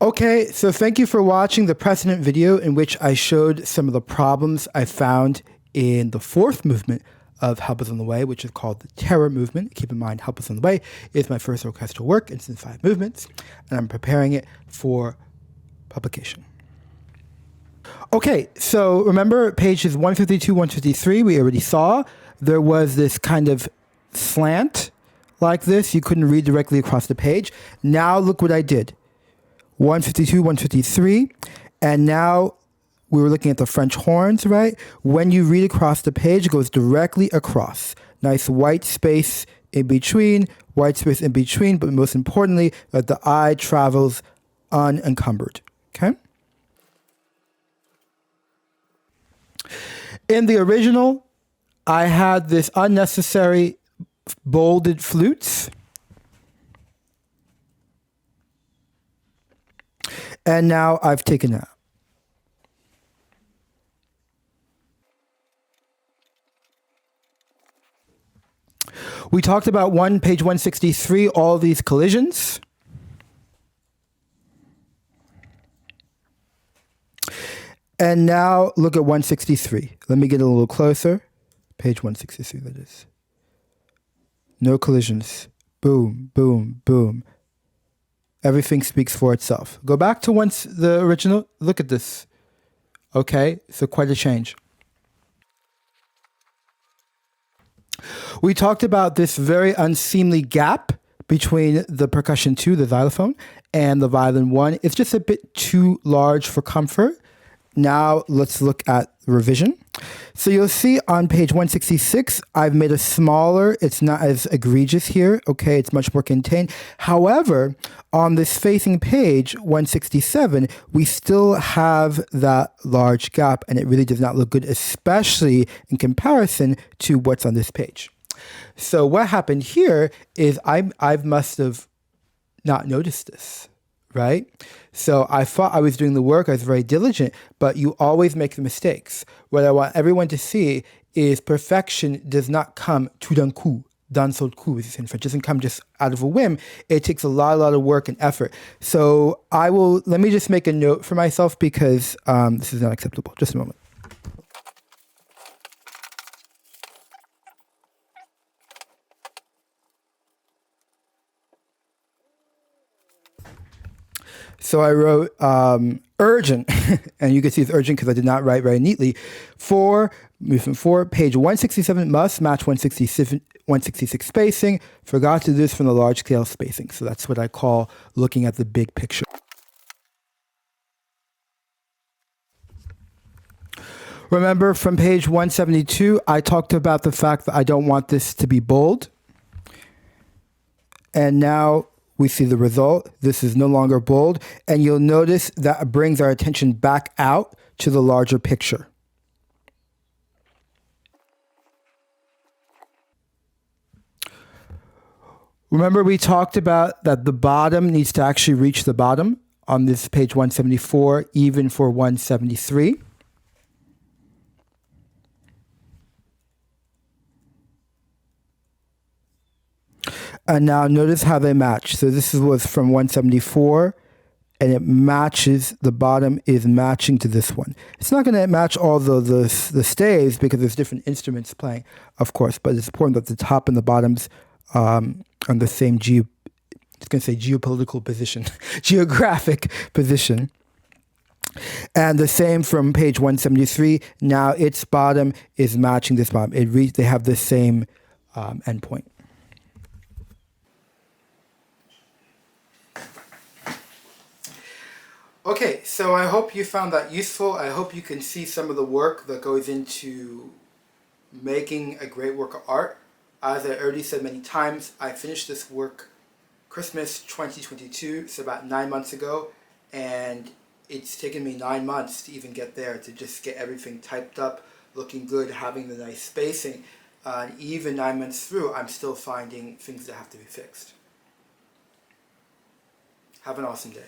Okay, so thank you for watching the precedent video in which I showed some of the problems I found in the fourth movement of Help Is On The Way, which is called the Terror Movement. Keep in mind, Help Is On The Way is my first orchestral work. It's in 5 movements, and I'm preparing it for publication. Okay, so remember pages 152, 153, we already saw. There was this kind of slant like this. You couldn't read directly across the page. Now look what I did. 152, 153, and now we were looking at the French horns, right? When you read across the page, it goes directly across. Nice white space in between, but most importantly, that the eye travels unencumbered, okay? In the original, I had this unnecessary bolded flutes. And now I've taken out. We talked about page 163, all these collisions. And now look at 163. Let me get a little closer. Page 163, that is. No collisions. Boom, boom, boom. Everything speaks for itself. Go back to the original. Look at this. Okay, so quite a change. We talked about this very unseemly gap between the percussion 2, the xylophone, and the violin 1. It's just a bit too large for comfort. Now let's look at revision. So you'll see on page 166, I've made it smaller. It's not as egregious here. Okay, it's much more contained. However, on this facing page, 167, we still have that large gap, and it really does not look good, especially in comparison to what's on this page. So what happened here is I must have not noticed this, right? So I thought I was doing the work, I was very diligent, but you always make the mistakes. What I want everyone to see is perfection does not come tout d'un coup, d'un seul coup, as it's in French. It doesn't come just out of a whim. It takes a lot of work and effort. So let me just make a note for myself because this is not acceptable. Just a moment. So I wrote urgent, and you can see it's urgent because I did not write very neatly. Movement 4, page 167 must match 166 spacing. Forgot to do this from the large scale spacing. So that's what I call looking at the big picture. Remember from page 172, I talked about the fact that I don't want this to be bold. And now we see the result. This is no longer bold. And you'll notice that brings our attention back out to the larger picture. Remember we talked about that the bottom needs to actually reach the bottom on this page 174, even for 173. And now notice how they match. So this was from 174, and it matches, the bottom is matching to this one. It's not going to match all the staves because there's different instruments playing, of course, but it's important that the top and the bottoms on the same geopolitical position, geographic position. And the same from page 173. Now its bottom is matching this bottom. They have the same endpoint. Okay, so I hope you found that useful. I hope you can see some of the work that goes into making a great work of art. As I already said many times, I finished this work Christmas 2022, so about 9 months ago, and it's taken me 9 months to even get there, to just get everything typed up, looking good, having the nice spacing. And even 9 months through, I'm still finding things that have to be fixed. Have an awesome day.